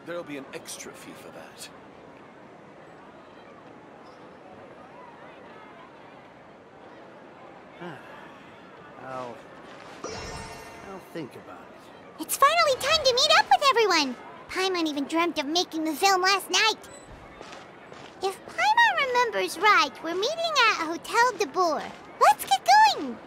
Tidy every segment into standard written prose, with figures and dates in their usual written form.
There'll be an extra fee for that. I'll think about it. It's finally time to meet up with everyone! Paimon even dreamt of making the film last night. If Paimon remembers right, we're meeting at Hotel Debord. Let's get going!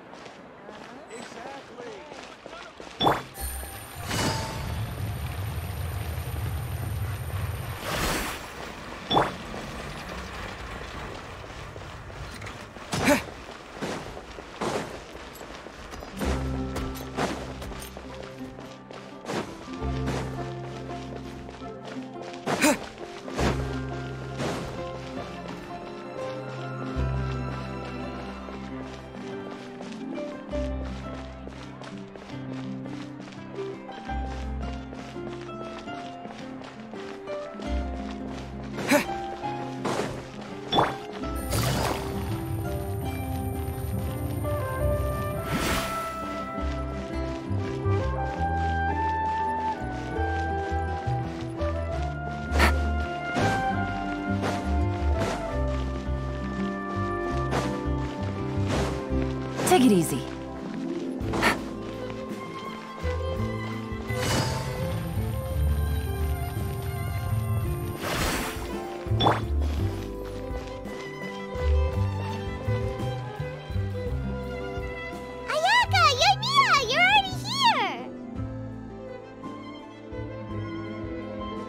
Take it easy.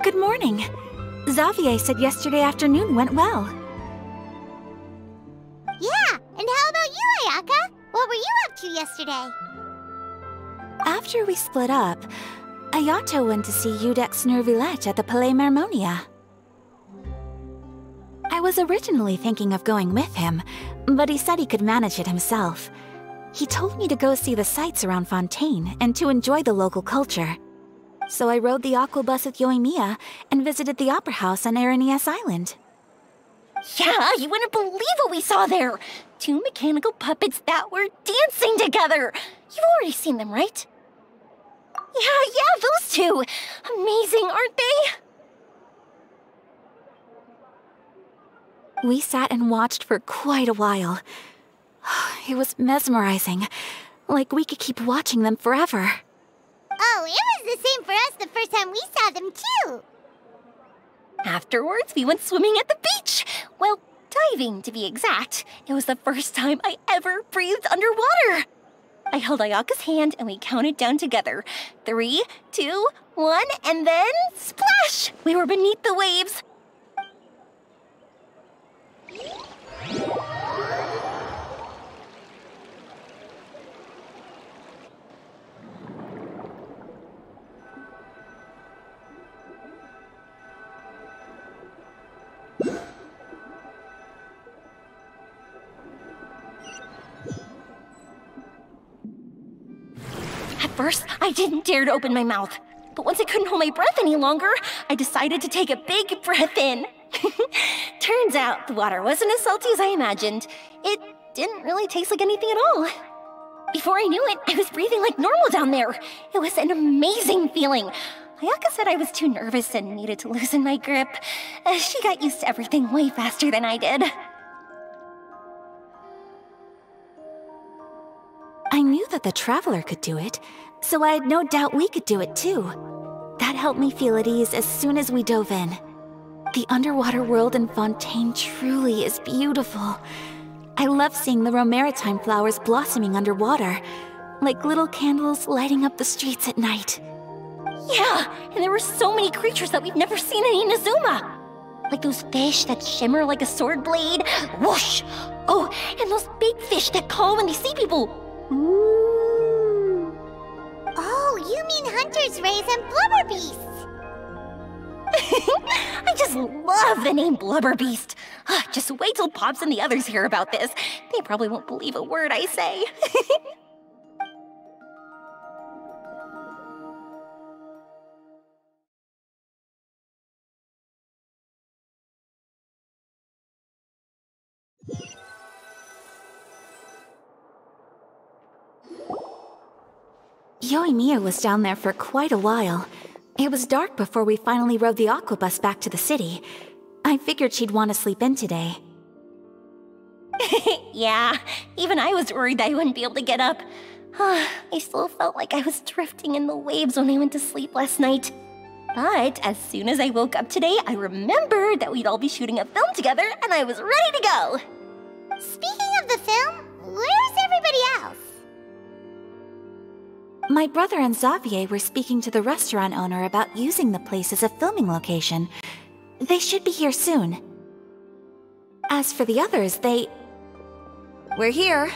Good morning. Xavier said yesterday afternoon went well. Yeah, and how about you, Ayaka? What were you up to yesterday? After we split up, Ayato went to see Udex Nervillette at the Palais Marmonia. I was originally thinking of going with him, but he said he could manage it himself. He told me to go see the sights around Fontaine and to enjoy the local culture. So I rode the aqua bus with Yoimiya and visited the opera house on Aranias Island. Yeah, you wouldn't believe what we saw there! 2 mechanical puppets that were dancing together! You've already seen them, right? Yeah, those two! Amazing, aren't they? We sat and watched for quite a while. It was mesmerizing, like we could keep watching them forever. Oh, it was the same for us the first time we saw them, too! Afterwards, we went swimming at the beach! Well, diving, to be exact. It was the first time I ever breathed underwater! I held Ayaka's hand and we counted down together. 3, 2, 1, and then splash! We were beneath the waves. At first, I didn't dare to open my mouth. But once I couldn't hold my breath any longer, I decided to take a big breath in. Turns out the water wasn't as salty as I imagined. It didn't really taste like anything at all. Before I knew it, I was breathing like normal down there. It was an amazing feeling. Ayaka said I was too nervous and needed to loosen my grip. She got used to everything way faster than I did. I knew that the Traveler could do it, so I had no doubt we could do it too. That helped me feel at ease as soon as we dove in. The underwater world in Fontaine truly is beautiful. I love seeing the Romaritime flowers blossoming underwater, like little candles lighting up the streets at night. Yeah, and there were so many creatures that we've never seen in Inazuma. Like those fish that shimmer like a sword blade. Whoosh! Oh, and those big fish that call when they see people. Ooh. Oh, you mean Hunter's Rays and Blubber Beasts! I just love the name Blubber Beast. Just wait till Pops and the others hear about this. They probably won't believe a word I say. Yoimiya was down there for quite a while, It was dark before we finally rode the aquabus back to the city. I figured she'd want to sleep in today. Yeah, even I was worried I wouldn't be able to get up. I still felt like I was drifting in the waves when I went to sleep last night. But as soon as I woke up today, I remembered that we'd all be shooting a film together, and I was ready to go. Speaking of the film, where's everybody else? My brother and Xavier were speaking to the restaurant owner about using the place as a filming location. They should be here soon. As for the others, We're here.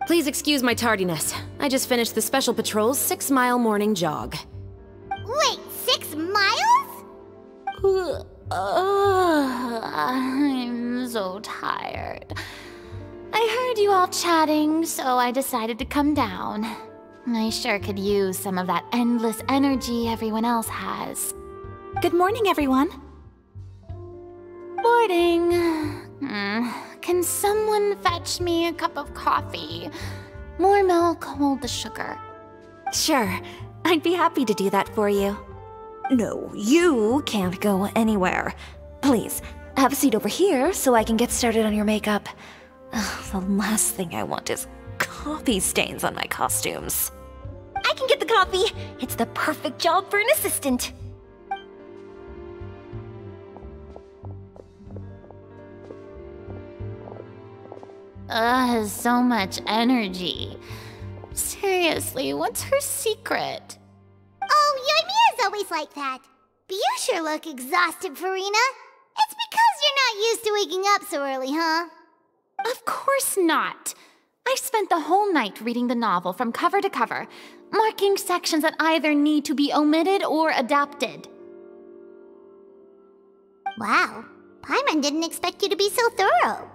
Please excuse my tardiness. I just finished the Special Patrol's 6-mile morning jog. Wait, 6 miles? I'm so tired. I heard you all chatting, so I decided to come down. I sure could use some of that endless energy everyone else has. Good morning, everyone. Morning. Can someone fetch me a cup of coffee? More milk, hold the sugar. Sure, I'd be happy to do that for you. No, you can't go anywhere. Please, have a seat over here so I can get started on your makeup. The last thing I want is coffee stains on my costumes. I can get the coffee. It's the perfect job for an assistant. So much energy. Seriously, what's her secret? Oh, Yoimiya's always like that. But you sure look exhausted, Farina. It's because you're not used to waking up so early, huh? Of course not. I spent the whole night reading the novel from cover to cover, marking sections that either need to be omitted or adapted. Wow, Paimon didn't expect you to be so thorough.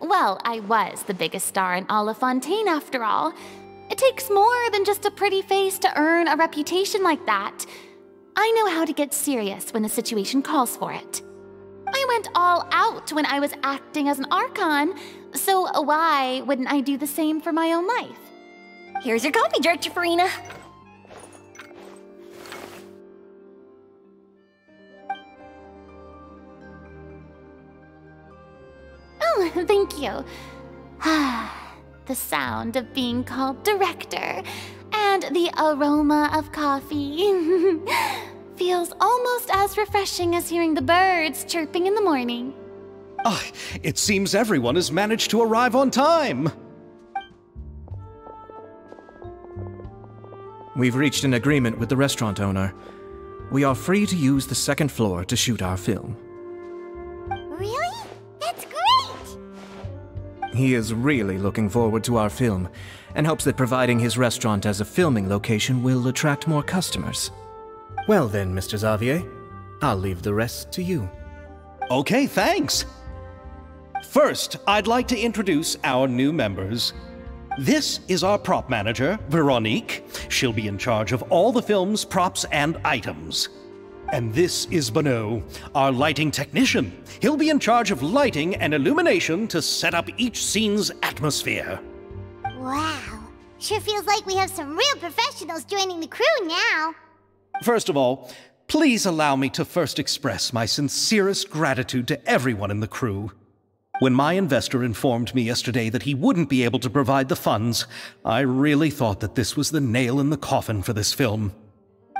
Well, I was the biggest star in all of Fontaine after all. It takes more than just a pretty face to earn a reputation like that. I know how to get serious when the situation calls for it. I went all out when I was acting as an Archon, so why wouldn't I do the same for my own life? Here's your coffee, Director Farina. Oh, thank you. The sound of being called director and the aroma of coffee feels almost as refreshing as hearing the birds chirping in the morning. It seems everyone has managed to arrive on time. We've reached an agreement with the restaurant owner. We are free to use the second floor to shoot our film. Really? That's great! He is really looking forward to our film, and hopes that providing his restaurant as a filming location will attract more customers. Well then, Mr. Xavier, I'll leave the rest to you. Okay, thanks. First, I'd like to introduce our new members. This is our prop manager, Veronique. She'll be in charge of all the film's props and items. And this is Bonneau, our lighting technician. He'll be in charge of lighting and illumination to set up each scene's atmosphere. Wow, sure feels like we have some real professionals joining the crew now. First of all, please allow me to first express my sincerest gratitude to everyone in the crew. When my investor informed me yesterday that he wouldn't be able to provide the funds, I really thought that this was the nail in the coffin for this film.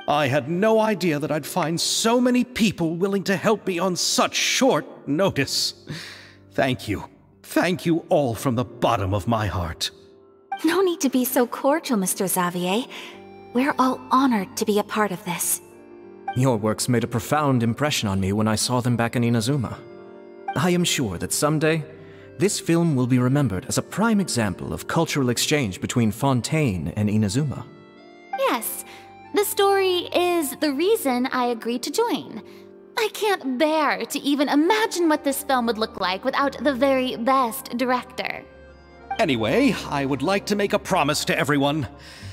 I had no idea that I'd find so many people willing to help me on such short notice. Thank you. Thank you all from the bottom of my heart. No need to be so cordial, Mr. Xavier. We're all honored to be a part of this. Your works made a profound impression on me when I saw them back in Inazuma. I am sure that someday, this film will be remembered as a prime example of cultural exchange between Fontaine and Inazuma. Yes, the story is the reason I agreed to join. I can't bear to even imagine what this film would look like without the very best director. Anyway, I would like to make a promise to everyone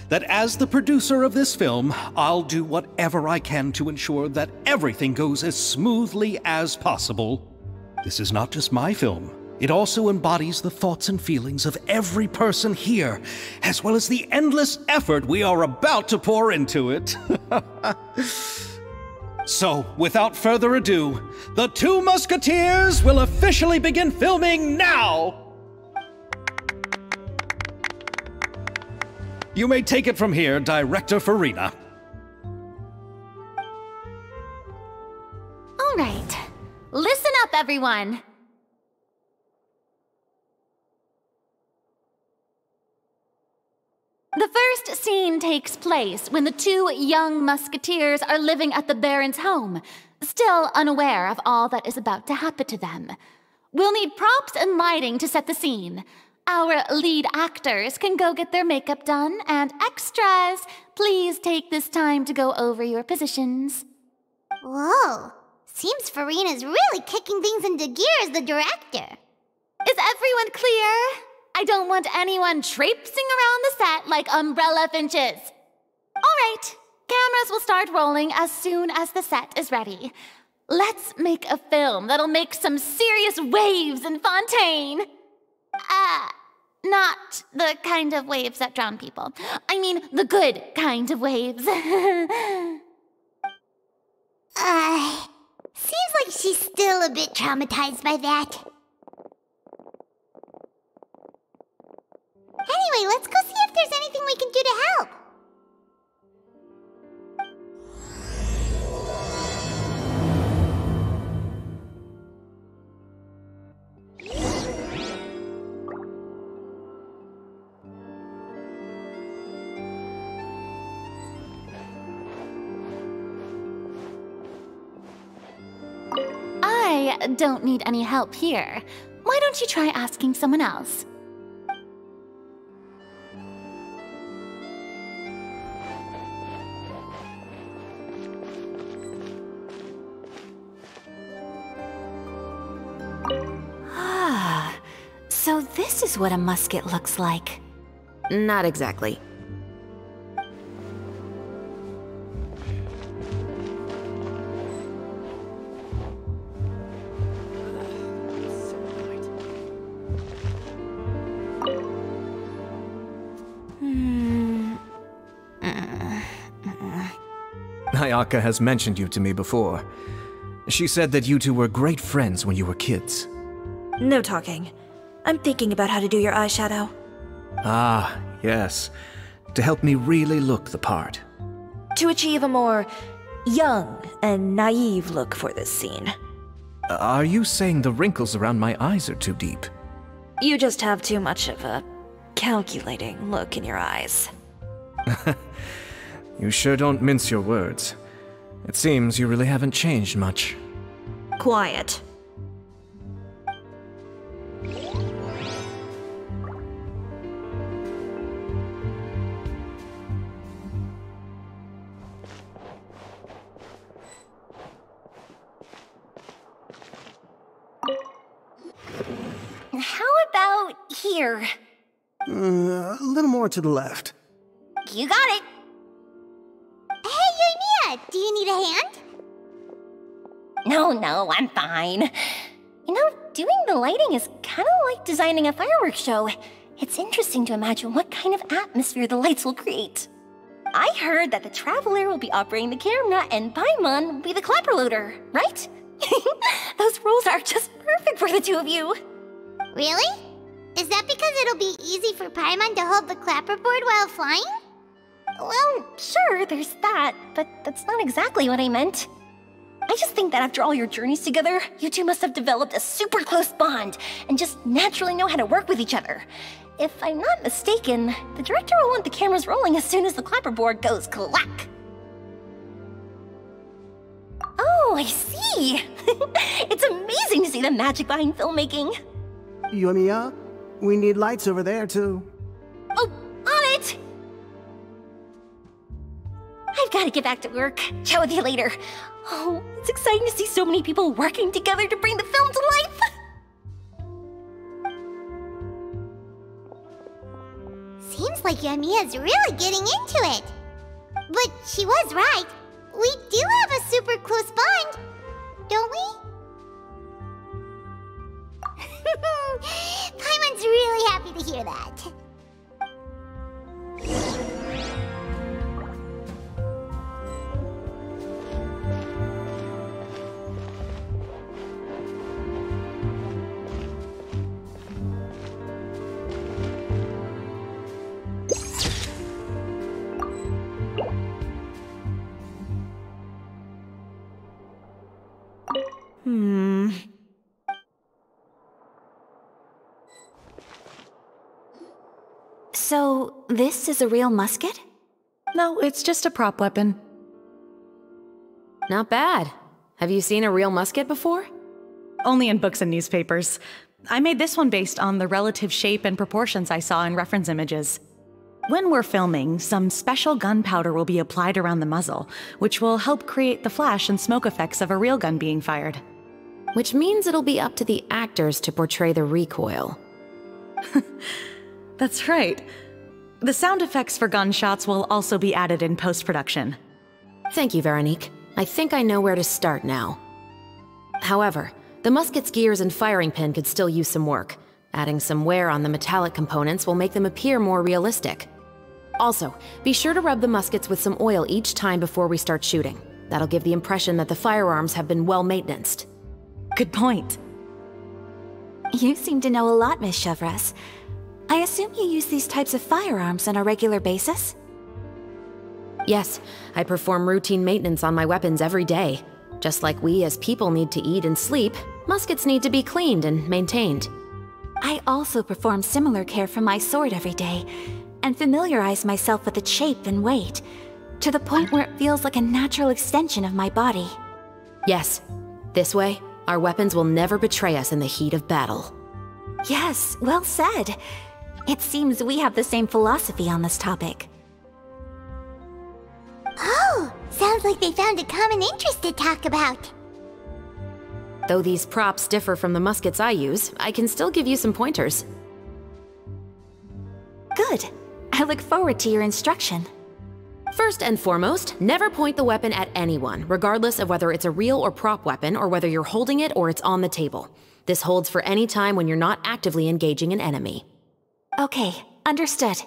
that as the producer of this film, I'll do whatever I can to ensure that everything goes as smoothly as possible. This is not just my film. It also embodies the thoughts and feelings of every person here, as well as the endless effort we are about to pour into it. So, without further ado, the Two Musketeers will officially begin filming now! You may take it from here, Director Farina. All right. Listen up, everyone. The first scene takes place when the two young musketeers are living at the Baron's home, still unaware of all that is about to happen to them. We'll need props and lighting to set the scene. Our lead actors can go get their makeup done, and extras, please take this time to go over your positions. Whoa. Seems Farina's really kicking things into gear as the director. Is everyone clear? I don't want anyone traipsing around the set like umbrella finches. All right, cameras will start rolling as soon as the set is ready. Let's make a film that'll make some serious waves in Fontaine. Not the kind of waves that drown people. I mean, the good kind of waves. Seems like she's still a bit traumatized by that. Anyway, let's go see if there's anything we can do to help. I don't need any help here. Why don't you try asking someone else? So this is what a musket looks like. Not exactly. Ayaka has mentioned you to me before. She said that you two were great friends when you were kids. No talking. I'm thinking about how to do your eyeshadow. Ah, yes. To help me really look the part. To achieve a more young and naive look for this scene. Are you saying the wrinkles around my eyes are too deep? You just have too much of a calculating look in your eyes. You sure don't mince your words. It seems you really haven't changed much. Quiet. How about here? A little more to the left. You got it. Hey, Yoimiya, do you need a hand? No, I'm fine. You know, doing the lighting is kind of like designing a fireworks show. It's interesting to imagine what kind of atmosphere the lights will create. I heard that the Traveler will be operating the camera and Paimon will be the clapper loader, right? Those roles are just perfect for the two of you. Really? Is that because it'll be easy for Paimon to hold the clapperboard while flying? Well, sure, there's that, but that's not exactly what I meant. I just think that after all your journeys together, you two must have developed a super close bond and just naturally know how to work with each other. If I'm not mistaken, the director will want the cameras rolling as soon as the clapperboard goes clack. Oh, I see. It's amazing to see the magic behind filmmaking. Yoimiya, we need lights over there, too. Oh, on it! I've got to get back to work. Chat with you later. Oh, it's exciting to see so many people working together to bring the film to life. Seems like Yoimiya's really getting into it. But she was right. We do have a super close bond, don't we? Paimon's really happy to hear that. So, this is a real musket? No, it's just a prop weapon. Not bad. Have you seen a real musket before? Only in books and newspapers. I made this one based on the relative shape and proportions I saw in reference images. When we're filming, some special gunpowder will be applied around the muzzle, which will help create the flash and smoke effects of a real gun being fired. Which means it'll be up to the actors to portray the recoil. That's right. The sound effects for gunshots will also be added in post-production. Thank you, Veronique. I think I know where to start now. However, the musket's gears and firing pin could still use some work. Adding some wear on the metallic components will make them appear more realistic. Also, be sure to rub the muskets with some oil each time before we start shooting. That'll give the impression that the firearms have been well maintained. Good point. You seem to know a lot, Miss Chevres. I assume you use these types of firearms on a regular basis? Yes, I perform routine maintenance on my weapons every day. Just like we as people need to eat and sleep, muskets need to be cleaned and maintained. I also perform similar care for my sword every day, and familiarize myself with its shape and weight, to the point where it feels like a natural extension of my body. Yes, this way, our weapons will never betray us in the heat of battle. Yes, well said. It seems we have the same philosophy on this topic. Oh, sounds like they found a common interest to talk about. Though these props differ from the muskets I use, I can still give you some pointers. Good. I look forward to your instruction. First and foremost, never point the weapon at anyone, regardless of whether it's a real or prop weapon or whether you're holding it or it's on the table. This holds for any time when you're not actively engaging an enemy. Okay, understood.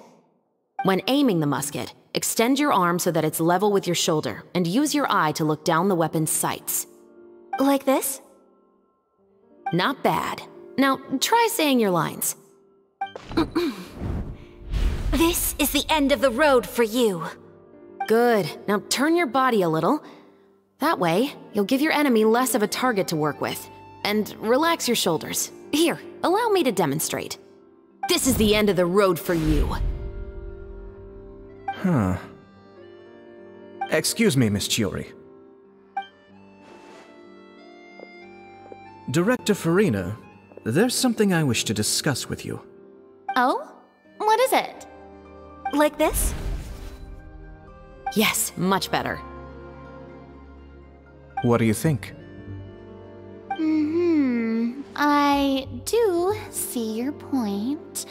When aiming the musket, extend your arm so that it's level with your shoulder, and use your eye to look down the weapon's sights. Like this? Not bad. Now, try saying your lines. This is the end of the road for you. Good. Now turn your body a little. That way, you'll give your enemy less of a target to work with. And relax your shoulders. Here, allow me to demonstrate. This is the end of the road for you. Huh. Excuse me, Miss Chiori. Director Farina, there's something I wish to discuss with you. Oh? What is it? Like this? Yes, much better. What do you think? I do see your point.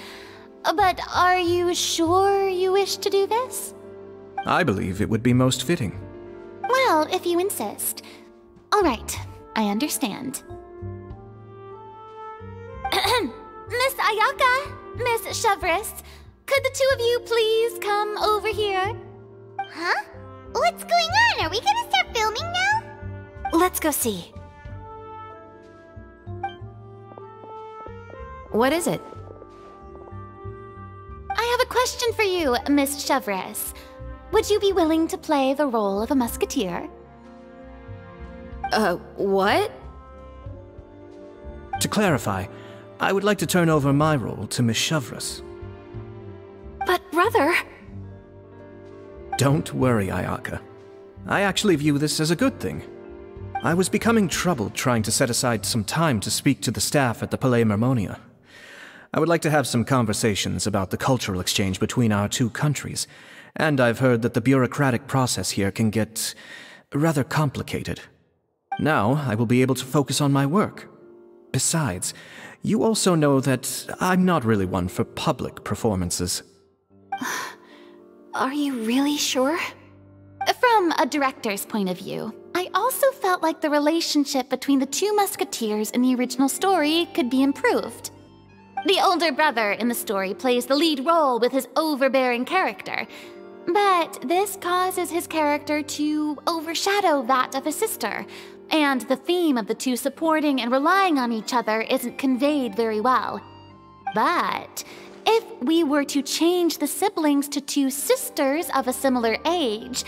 But are you sure you wish to do this? I believe it would be most fitting. Well, if you insist. All right, I understand. Miss Ayaka, Miss Chevres, could the two of you please come over here? Huh? What's going on? Are we gonna start filming now? Let's go see. What is it? I have a question for you, Miss Chevres. Would you be willing to play the role of a musketeer? What? To clarify, I would like to turn over my role to Miss Chevres. But brother... Don't worry, Ayaka. I actually view this as a good thing. I was becoming troubled trying to set aside some time to speak to the staff at the Palais Mermonia. I would like to have some conversations about the cultural exchange between our two countries, and I've heard that the bureaucratic process here can get rather complicated. Now, I will be able to focus on my work. Besides, you also know that I'm not really one for public performances. Are you really sure? From a director's point of view, I also felt like the relationship between the two musketeers in the original story could be improved. The older brother in the story plays the lead role with his overbearing character, but this causes his character to overshadow that of his sister, and the theme of the two supporting and relying on each other isn't conveyed very well. But if we were to change the siblings to two sisters of a similar age,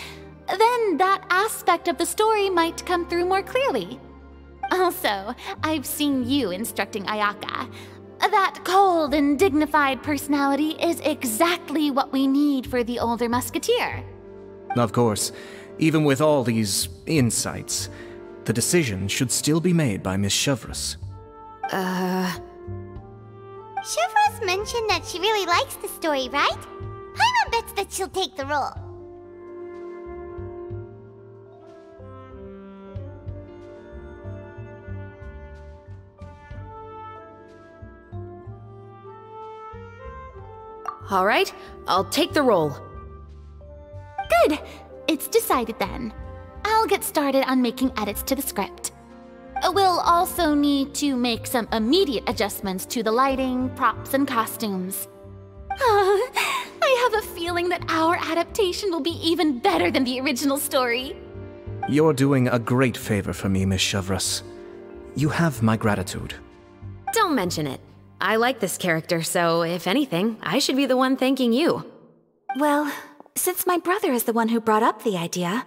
then that aspect of the story might come through more clearly. Also, I've seen you instructing Ayaka. That cold and dignified personality is exactly what we need for the older musketeer. Of course, even with all these insights, the decision should still be made by Miss Chevreuse. Chevreuse mentioned that she really likes the story, right? Paimon bets that she'll take the role. All right, I'll take the role. Good. It's decided then. I'll get started on making edits to the script. We'll also need to make some immediate adjustments to the lighting, props, and costumes. I have a feeling that our adaptation will be even better than the original story. You're doing a great favor for me, Miss Chevreuse. You have my gratitude. Don't mention it. I like this character, so if anything, I should be the one thanking you. Well, since my brother is the one who brought up the idea,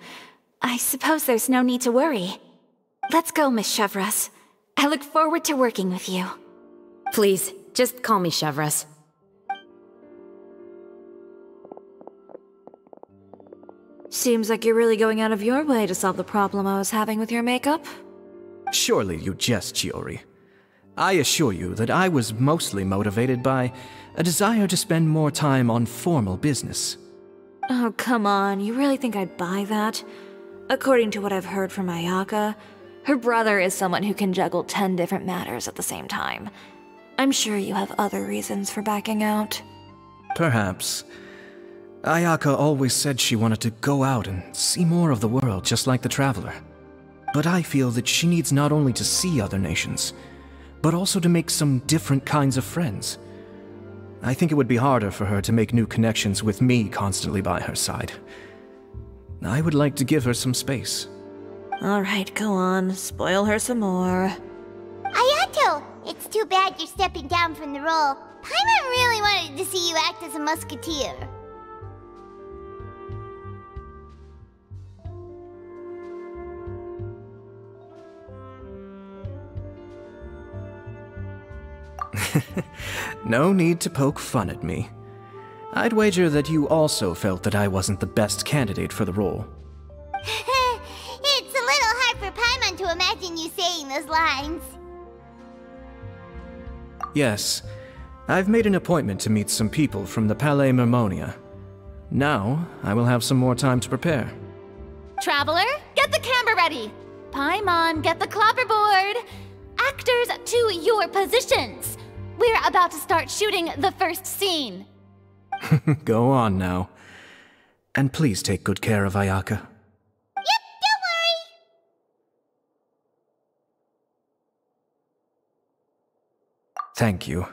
I suppose there's no need to worry. Let's go, Miss Chevreuse. I look forward to working with you. Please, just call me Chevreuse. Seems like you're really going out of your way to solve the problem I was having with your makeup. Surely you jest, Chiori. I assure you that I was mostly motivated by a desire to spend more time on formal business. Oh, come on. You really think I'd buy that? According to what I've heard from Ayaka, her brother is someone who can juggle 10 different matters at the same time. I'm sure you have other reasons for backing out. Perhaps. Ayaka always said she wanted to go out and see more of the world, just like the Traveler. But I feel that she needs not only to see other nations, but also to make some different kinds of friends. I think it would be harder for her to make new connections with me constantly by her side. I would like to give her some space. Alright, go on. Spoil her some more. Ayato! It's too bad you're stepping down from the role. Paimon really wanted to see you act as a musketeer. No need to poke fun at me. I'd wager that you also felt that I wasn't the best candidate for the role. It's a little hard for Paimon to imagine you saying those lines. Yes, I've made an appointment to meet some people from the Palais Mermonia. Now, I will have some more time to prepare. Traveler, get the camera ready! Paimon, get the clapperboard! Actors, to your positions! We're about to start shooting the first scene. Go on now. And please take good care of Ayaka. Yep, don't worry! Thank you.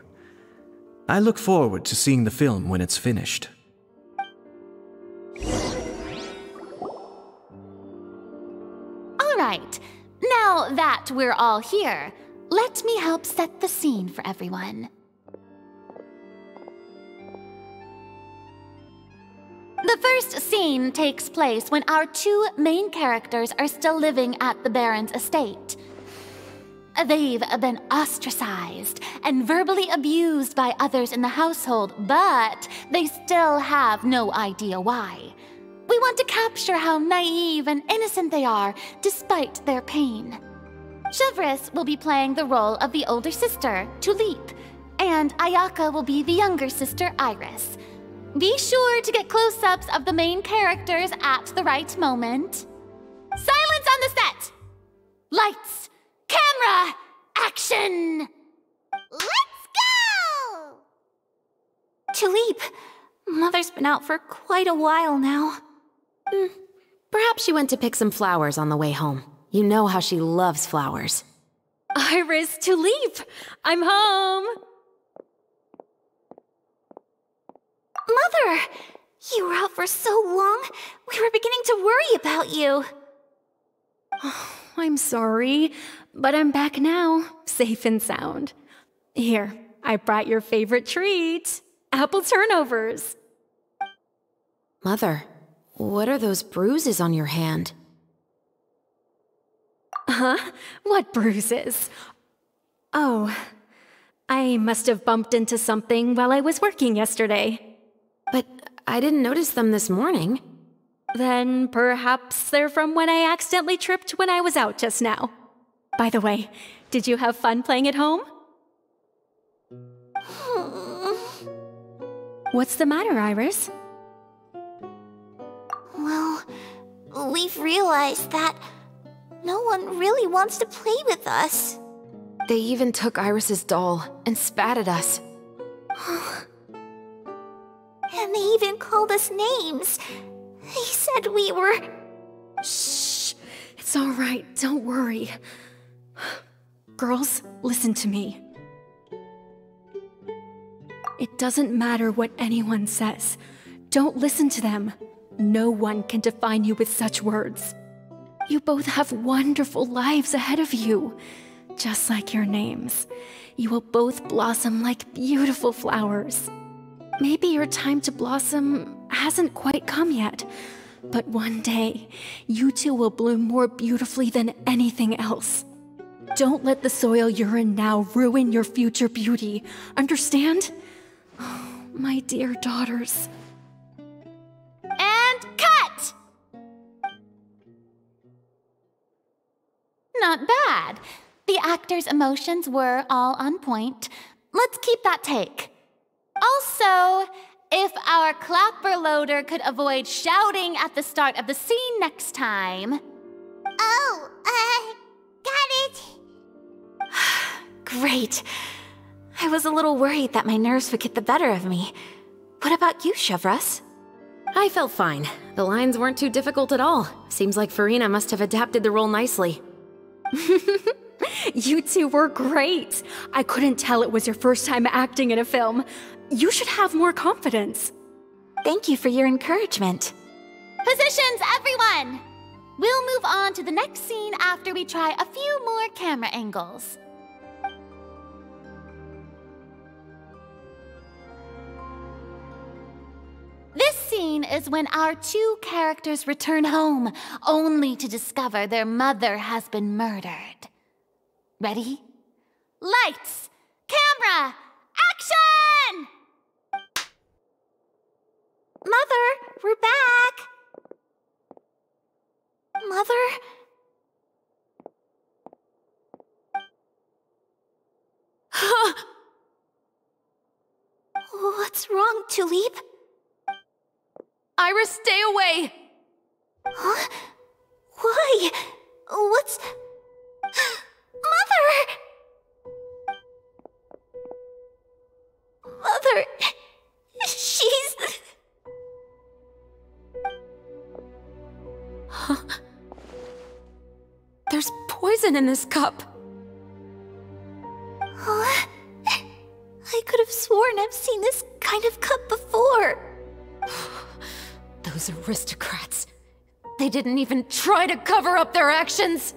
I look forward to seeing the film when it's finished. All right, now that we're all here, let me help set the scene for everyone. The first scene takes place when our two main characters are still living at the Baron's estate. They've been ostracized and verbally abused by others in the household, but they still have no idea why. We want to capture how naive and innocent they are, despite their pain. Chevreuse will be playing the role of the older sister, Tulip, and Ayaka will be the younger sister, Iris. Be sure to get close-ups of the main characters at the right moment. Silence on the set! Lights! Camera! Action! Let's go! Tulip, Mother's been out for quite a while now. Perhaps she went to pick some flowers on the way home. You know how she loves flowers. Iris, Tulip! I'm home! Mother! You were out for so long, we were beginning to worry about you. I'm sorry, but I'm back now, safe and sound. Here, I brought your favorite treat, apple turnovers. Mother, what are those bruises on your hand? Huh? What bruises? Oh, I must have bumped into something while I was working yesterday. But I didn't notice them this morning. Then perhaps they're from when I accidentally tripped when I was out just now. By the way, did you have fun playing at home? What's the matter, Iris? Well, we've realized that no one really wants to play with us. They even took Iris's doll and spat at us. And they even called us names. They said we were... Shh! It's all right, don't worry. Girls, listen to me. It doesn't matter what anyone says. Don't listen to them. No one can define you with such words. You both have wonderful lives ahead of you. Just like your names. You will both blossom like beautiful flowers. Maybe your time to blossom hasn't quite come yet, but one day, you two will bloom more beautifully than anything else. Don't let the soil you're in now ruin your future beauty, understand? Oh, my dear daughters. And cut! Not bad. The actor's emotions were all on point. Let's keep that take. Also, if our clapper loader could avoid shouting at the start of the scene next time. Oh, got it. Great. I was a little worried that my nerves would get the better of me. What about you, Chevros? I felt fine. The lines weren't too difficult at all. Seems like Farina must have adapted the role nicely. You two were great. I couldn't tell it was your first time acting in a film. You should have more confidence. Thank you for your encouragement. Positions, everyone! We'll move on to the next scene after we try a few more camera angles. This scene is when our two characters return home, only to discover their mother has been murdered. Ready? Lights! Camera! Action! Mother, we're back. Mother? What's wrong, Tulip? Iris, stay away! Huh? Why? What's... Mother! Mother... She's... Huh? There's poison in this cup. Huh? I could have sworn I've seen this kind of cup before. Those aristocrats. They didn't even try to cover up their actions.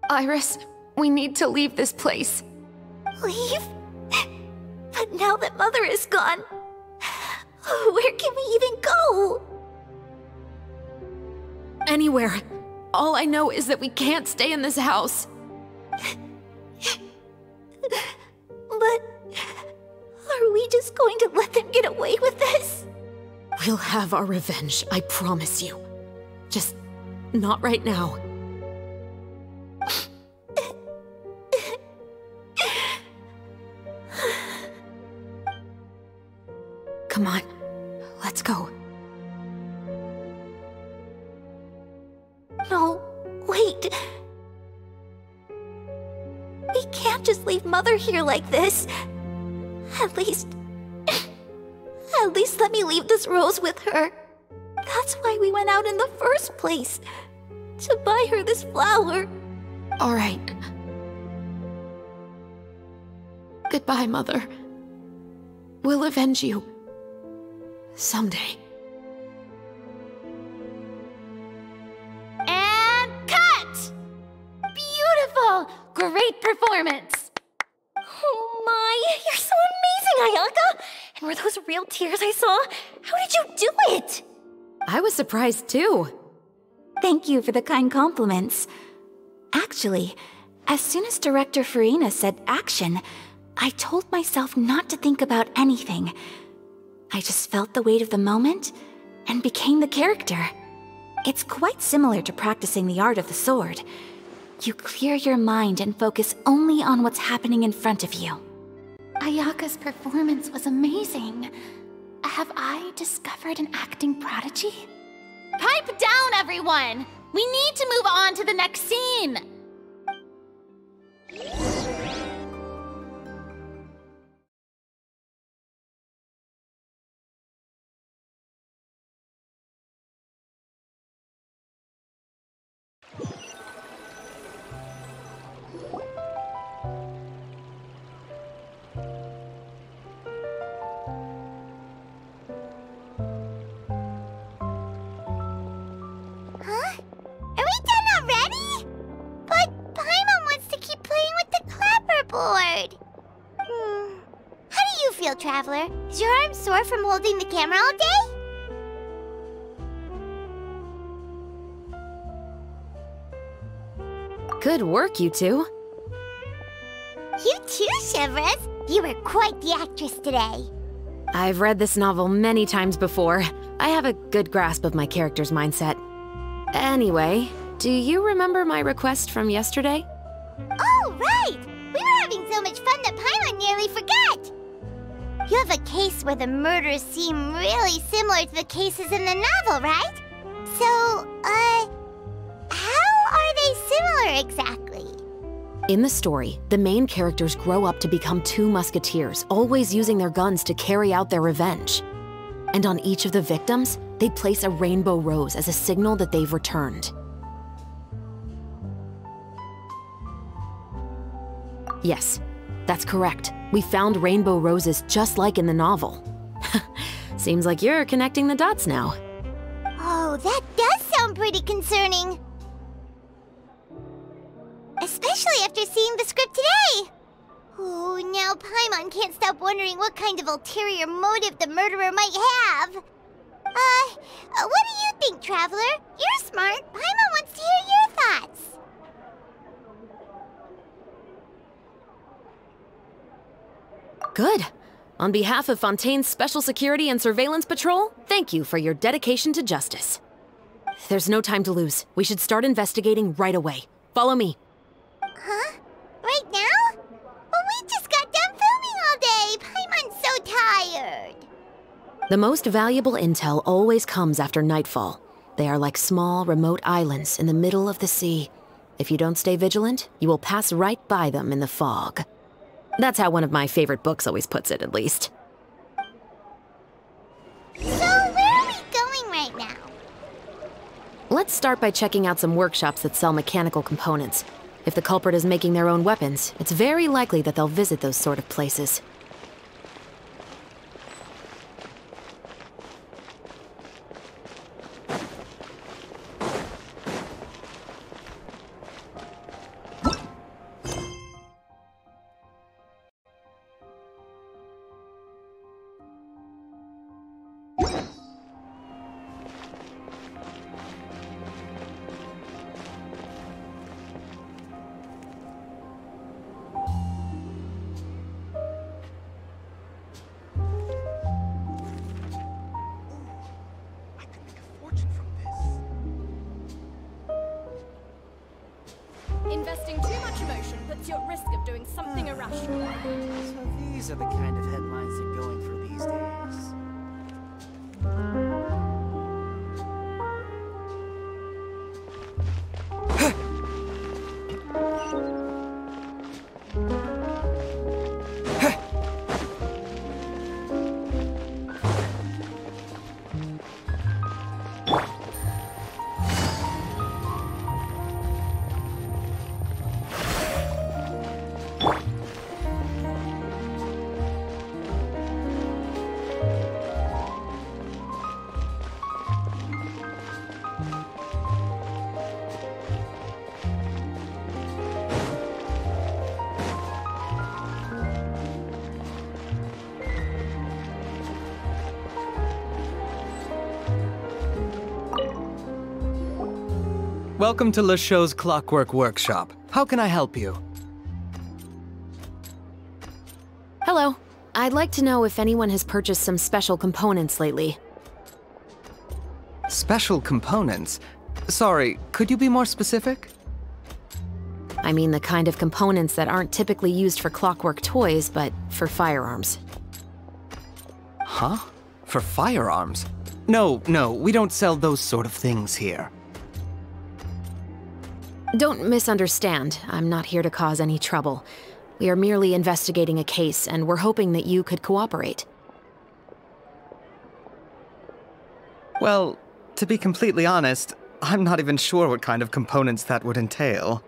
Iris, we need to leave this place. Leave? But now that Mother is gone, where can we even go? Anywhere. All I know is that we can't stay in this house. But are we just going to let them get away with this? We'll have our revenge, I promise you. Just not right now. Come on, let's go. No, wait. We can't just leave Mother here like this. At least let me leave this rose with her. That's why we went out in the first place. To buy her this flower. All right. Goodbye, Mother. We'll avenge you. Someday. And cut! Beautiful! Great performance! Oh my, you're so amazing, Ayaka! And were those real tears I saw? How did you do it? I was surprised too. Thank you for the kind compliments. Actually, as soon as Director Farina said action, I told myself not to think about anything. I just felt the weight of the moment and became the character. It's quite similar to practicing the art of the sword. You clear your mind and focus only on what's happening in front of you. Ayaka's performance was amazing. Have I discovered an acting prodigy? Pipe down, everyone! We need to move on to the next scene! Traveler, is your arm sore from holding the camera all day? Good work, you two. You too, Shivers. You were quite the actress today. I've read this novel many times before. I have a good grasp of my character's mindset. Anyway, do you remember my request from yesterday? Oh, right! We were having so much fun that Paimon nearly forgot! You have a case where the murders seem really similar to the cases in the novel, right? So, how are they similar exactly? In the story, the main characters grow up to become two musketeers, always using their guns to carry out their revenge. And on each of the victims, they place a rainbow rose as a signal that they've returned. Yes, that's correct. We found rainbow roses just like in the novel. Seems like you're connecting the dots now. Oh, that does sound pretty concerning. Especially after seeing the script today. Oh, now Paimon can't stop wondering what kind of ulterior motive the murderer might have. What do you think, Traveler? You're smart. Paimon wants to hear your thoughts. Good. On behalf of Fontaine Special Security and Surveillance Patrol, thank you for your dedication to justice. There's no time to lose. We should start investigating right away. Follow me. Huh? Right now? But we just got done filming all day. Paimon's so tired. The most valuable intel always comes after nightfall. They are like small, remote islands in the middle of the sea. If you don't stay vigilant, you will pass right by them in the fog. That's how one of my favorite books always puts it, at least. So, where are we going right now? Let's start by checking out some workshops that sell mechanical components. If the culprit is making their own weapons, it's very likely that they'll visit those sort of places. Investing too much emotion puts you at risk of doing something irrational. So these are the kind of headlines they're going for these days. Welcome to Le Show's Clockwork Workshop. How can I help you? Hello. I'd like to know if anyone has purchased some special components lately. Special components? Sorry, could you be more specific? I mean the kind of components that aren't typically used for clockwork toys, but for firearms. Huh? For firearms? No, we don't sell those sort of things here. Don't misunderstand. I'm not here to cause any trouble. We are merely investigating a case, and we're hoping that you could cooperate. Well, to be completely honest, I'm not even sure what kind of components that would entail.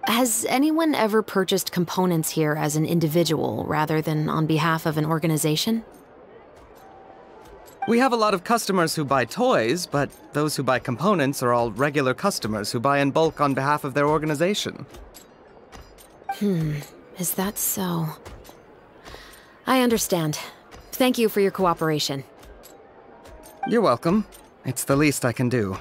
Has anyone ever purchased components here as an individual rather than on behalf of an organization? We have a lot of customers who buy toys, but those who buy components are all regular customers who buy in bulk on behalf of their organization. Is that so? I understand. Thank you for your cooperation. You're welcome. It's the least I can do.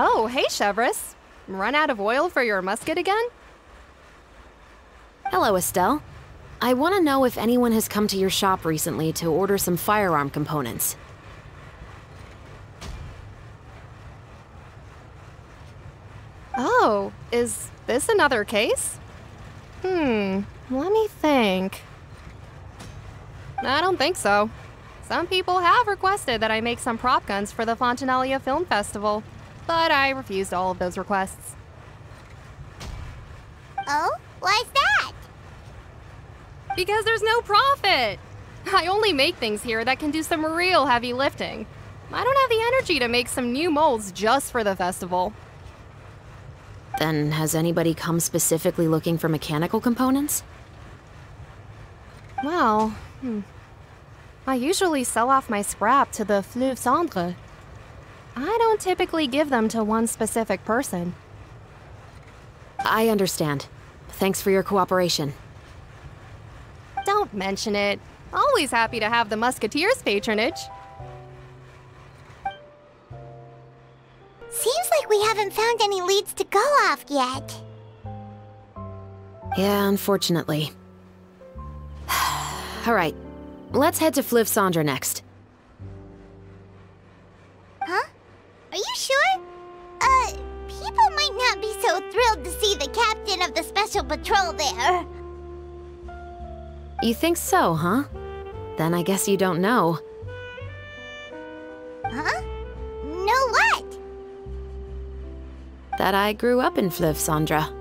Oh, hey, Chevris. Run out of oil for your musket again? Hello, Estelle. I want to know if anyone has come to your shop recently to order some firearm components. Oh, is this another case? Let me think. I don't think so. Some people have requested that I make some prop guns for the Fontaine Film Festival, but I refused all of those requests. Oh? Why's that? Because there's no profit! I only make things here that can do some real heavy lifting. I don't have the energy to make some new molds just for the festival. Then has anybody come specifically looking for mechanical components? Well, I usually sell off my scrap to the Fleuve Cendre. I don't typically give them to one specific person. I understand. Thanks for your cooperation. Don't mention it. Always happy to have the Musketeers' patronage. Seems like we haven't found any leads to go off yet. Yeah, unfortunately. Alright, let's head to Fleuve Cendre next. Huh? Are you sure? People might not be so thrilled to see the captain of the special patrol there. You think so, huh? Then I guess you don't know. Huh? Know what? That I grew up in Fleuve Cendre.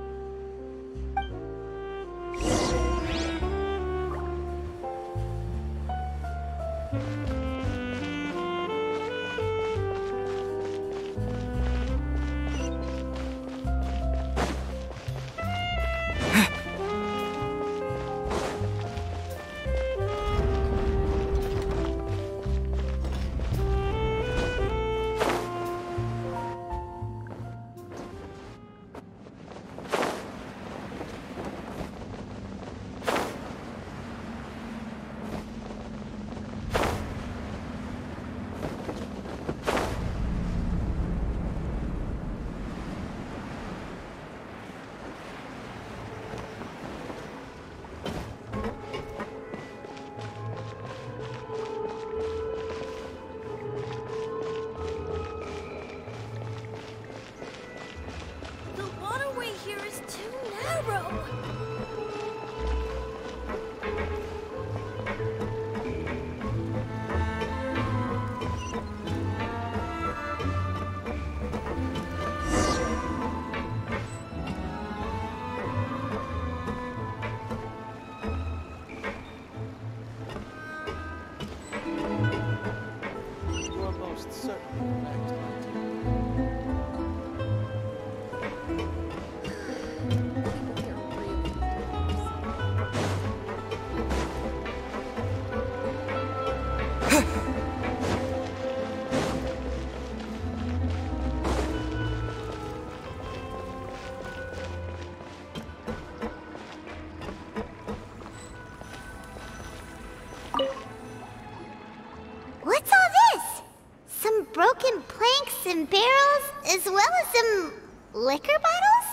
What's all this? Some broken planks and barrels, as well as some liquor bottles?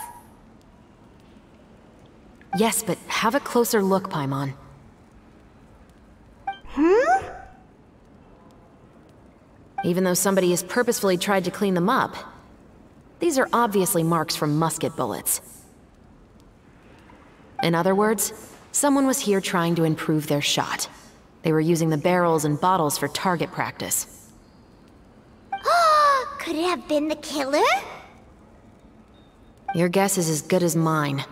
Yes, but have a closer look, Paimon. Even though somebody has purposefully tried to clean them up, these are obviously marks from musket bullets. In other words, someone was here trying to improve their shot. They were using the barrels and bottles for target practice. Could it have been the killer? Your guess is as good as mine.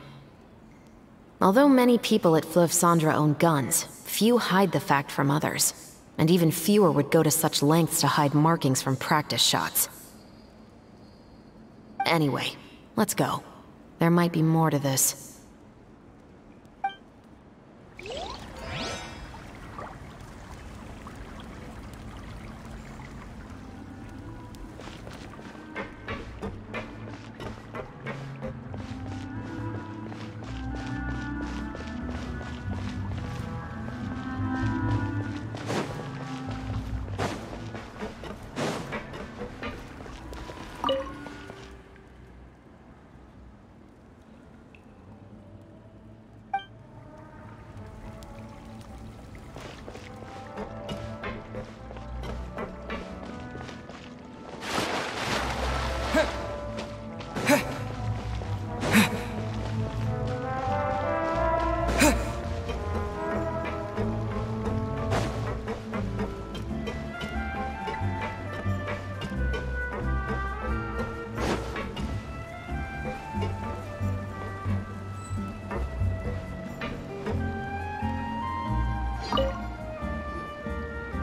Although many people at Fleuve Cendre own guns, few hide the fact from others. And even fewer would go to such lengths to hide markings from practice shots. Anyway, let's go. There might be more to this.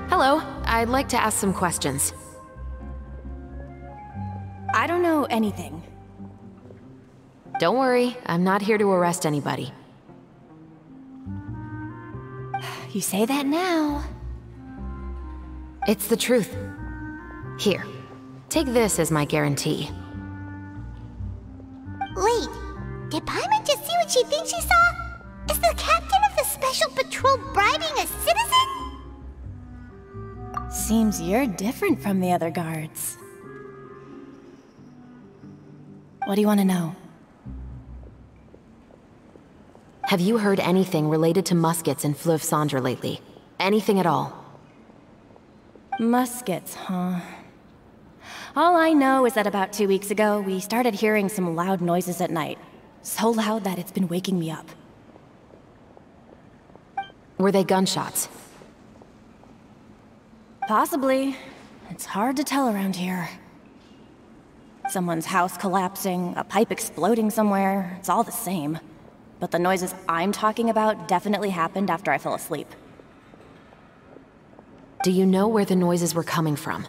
Hello, I'd like to ask some questions. I don't know anything. Don't worry, I'm not here to arrest anybody. You say that now. It's the truth. Here, take this as my guarantee. Wait, did Paimon just see what she thinks she saw? Is the captain of the Special Patrol bribing a citizen? Seems you're different from the other guards. What do you want to know? Have you heard anything related to muskets in Fleuve Cendre lately? Anything at all? Muskets, huh? All I know is that about 2 weeks ago, we started hearing some loud noises at night. So loud that it's been waking me up. Were they gunshots? Possibly. It's hard to tell around here. Someone's house collapsing, a pipe exploding somewhere, it's all the same. But the noises I'm talking about definitely happened after I fell asleep. Do you know where the noises were coming from?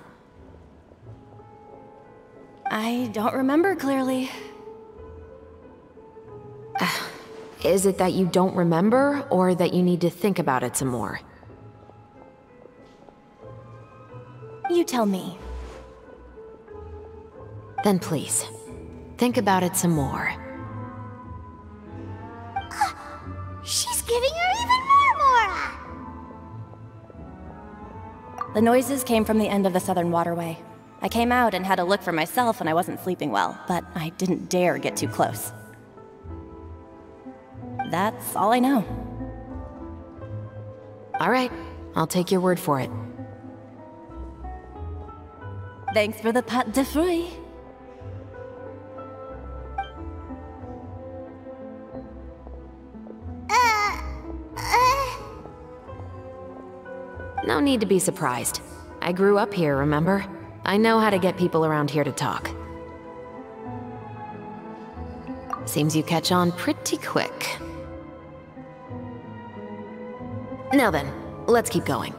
I don't remember clearly. Is it that you don't remember, or that you need to think about it some more? You tell me. Then please, think about it some more. She's giving her even more Mora! The noises came from the end of the Southern Waterway. I came out and had a look for myself and I wasn't sleeping well, but I didn't dare get too close. That's all I know. All right, I'll take your word for it. Thanks for the pâte de fruits. No need to be surprised. I grew up here, remember? I know how to get people around here to talk. Seems you catch on pretty quick. Now then, let's keep going.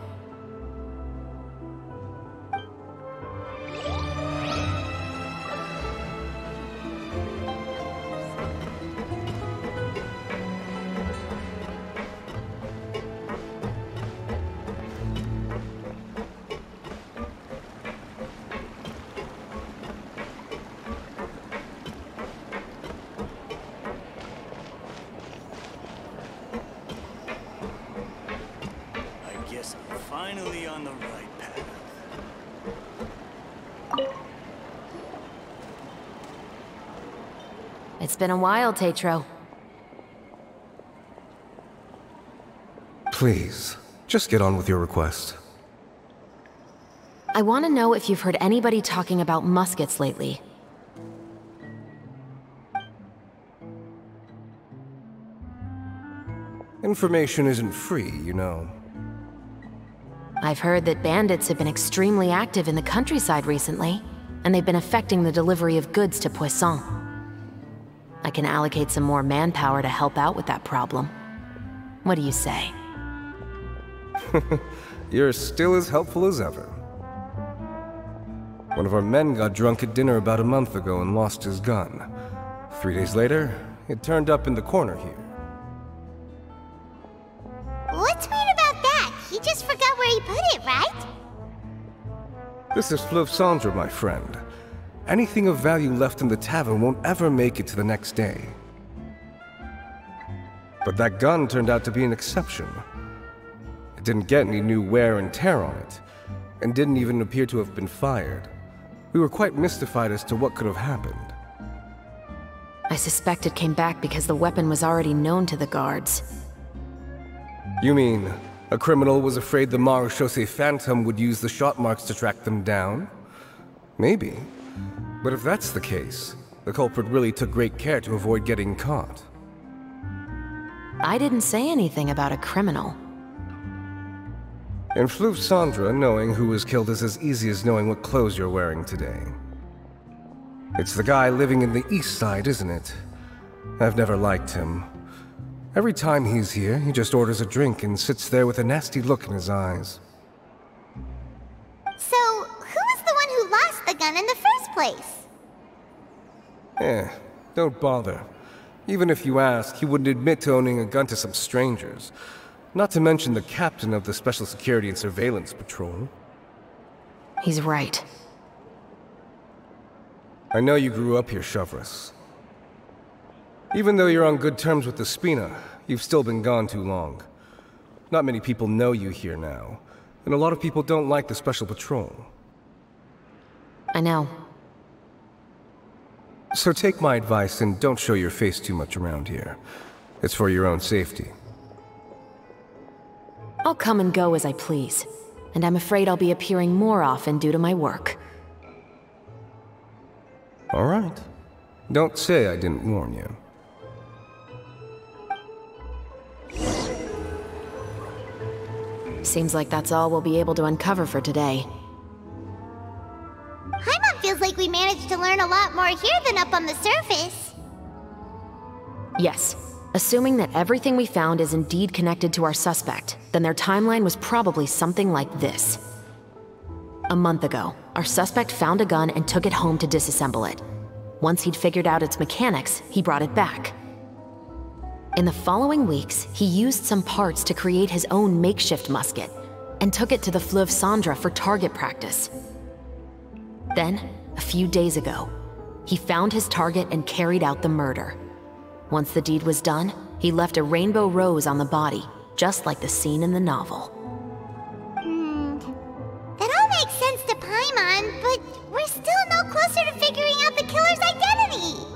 Finally on the right path. It's been a while, Tetro. Please, just get on with your request. I want to know if you've heard anybody talking about muskets lately. Information isn't free, you know. I've heard that bandits have been extremely active in the countryside recently, and they've been affecting the delivery of goods to Poisson. I can allocate some more manpower to help out with that problem. What do you say? You're still as helpful as ever. One of our men got drunk at dinner about a month ago and lost his gun. 3 days later, it turned up in the corner here. What's weird about that? He just forgot where he put it, right? This is Fleuve Cendre, my friend. Anything of value left in the tavern won't ever make it to the next day. But that gun turned out to be an exception. It didn't get any new wear and tear on it, and didn't even appear to have been fired. We were quite mystified as to what could have happened. I suspect it came back because the weapon was already known to the guards. You mean, a criminal was afraid the Marechaussee Phantom would use the shot marks to track them down? Maybe. But if that's the case, the culprit really took great care to avoid getting caught. I didn't say anything about a criminal. In Fleuve Sandra, knowing who was killed is as easy as knowing what clothes you're wearing today. It's the guy living in the East Side, isn't it? I've never liked him. Every time he's here, he just orders a drink and sits there with a nasty look in his eyes. So, who was the one who lost the gun in the first place? Don't bother. Even if you ask, he wouldn't admit to owning a gun to some strangers. Not to mention the captain of the Special Security and Surveillance Patrol. He's right. I know you grew up here, Chevres. Even though you're on good terms with the Spina, you've still been gone too long. Not many people know you here now, and a lot of people don't like the Special Patrol. I know. So take my advice and don't show your face too much around here. It's for your own safety. I'll come and go as I please, and I'm afraid I'll be appearing more often due to my work. All right. Don't say I didn't warn you. Seems like that's all we'll be able to uncover for today. Paimon feels like we managed to learn a lot more here than up on the surface. Yes. Assuming that everything we found is indeed connected to our suspect, then their timeline was probably something like this. A month ago, our suspect found a gun and took it home to disassemble it. Once he'd figured out its mechanics, he brought it back. In the following weeks, he used some parts to create his own makeshift musket, and took it to the Fleuve Sandra for target practice. Then, a few days ago, he found his target and carried out the murder. Once the deed was done, he left a rainbow rose on the body, just like the scene in the novel. That all makes sense to Paimon, but we're still no closer to figuring out the killer's identity!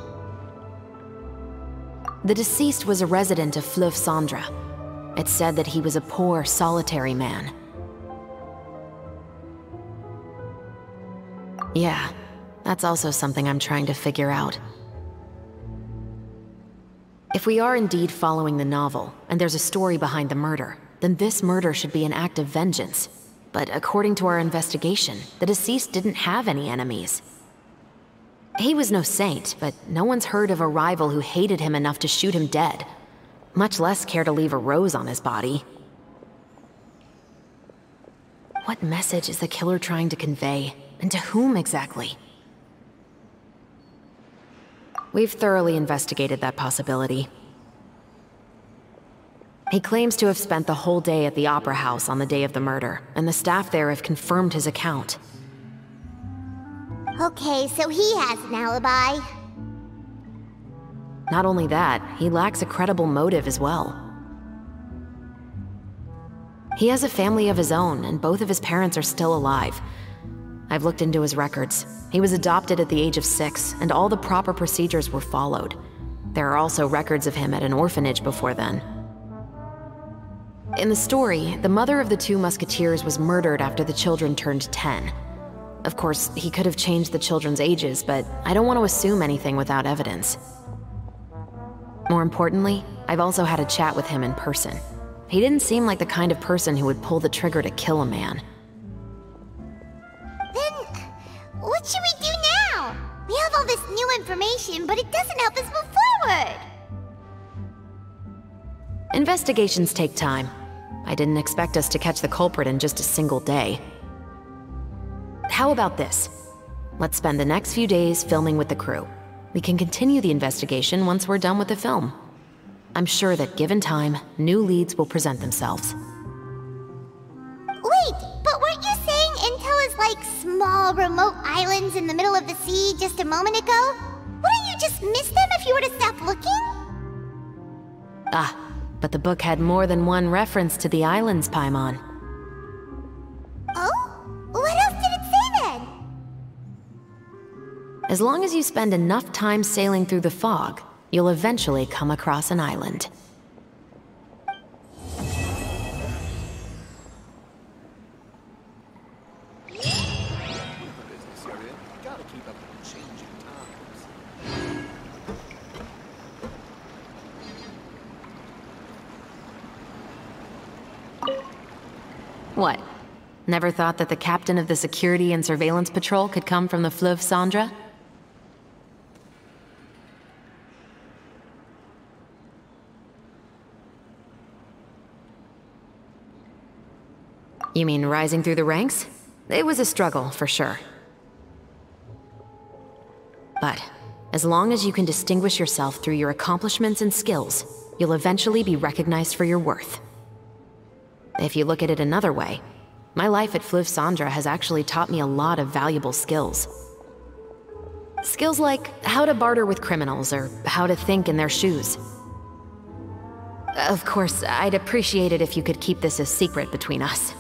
The deceased was a resident of Fleuve Sandra. It's said that he was a poor, solitary man. Yeah, that's also something I'm trying to figure out. If we are indeed following the novel, and there's a story behind the murder, then this murder should be an act of vengeance. But according to our investigation, the deceased didn't have any enemies. He was no saint, but no one's heard of a rival who hated him enough to shoot him dead, much less care to leave a rose on his body. What message is the killer trying to convey, and to whom exactly? We've thoroughly investigated that possibility. He claims to have spent the whole day at the Opera House on the day of the murder, and the staff there have confirmed his account. Okay, so he has an alibi. Not only that, he lacks a credible motive as well. He has a family of his own, and both of his parents are still alive. I've looked into his records. He was adopted at the age of 6, and all the proper procedures were followed. There are also records of him at an orphanage before then. In the story, the mother of the 2 musketeers was murdered after the children turned 10. Of course, he could have changed the children's ages, but I don't want to assume anything without evidence. More importantly, I've also had a chat with him in person. He didn't seem like the kind of person who would pull the trigger to kill a man. Then, what should we do now? We have all this new information, but it doesn't help us move forward. Investigations take time. I didn't expect us to catch the culprit in just a single day. How about this? Let's spend the next few days filming with the crew. We can continue the investigation once we're done with the film. I'm sure that given time, new leads will present themselves. Wait, but weren't you saying Intel is like small, remote islands in the middle of the sea just a moment ago? Wouldn't you just miss them if you were to stop looking? Ah, but the book had more than one reference to the islands, Paimon. Oh? What else did it say then? As long as you spend enough time sailing through the fog, you'll eventually come across an island. Gotta keep up the What? Never thought that the captain of the security and surveillance patrol could come from the Fleuve Cendra? You mean rising through the ranks? It was a struggle, for sure. But as long as you can distinguish yourself through your accomplishments and skills, you'll eventually be recognized for your worth. If you look at it another way, my life at Fleuve Cendra has actually taught me a lot of valuable skills. Skills like how to barter with criminals or how to think in their shoes. Of course, I'd appreciate it if you could keep this a secret between us.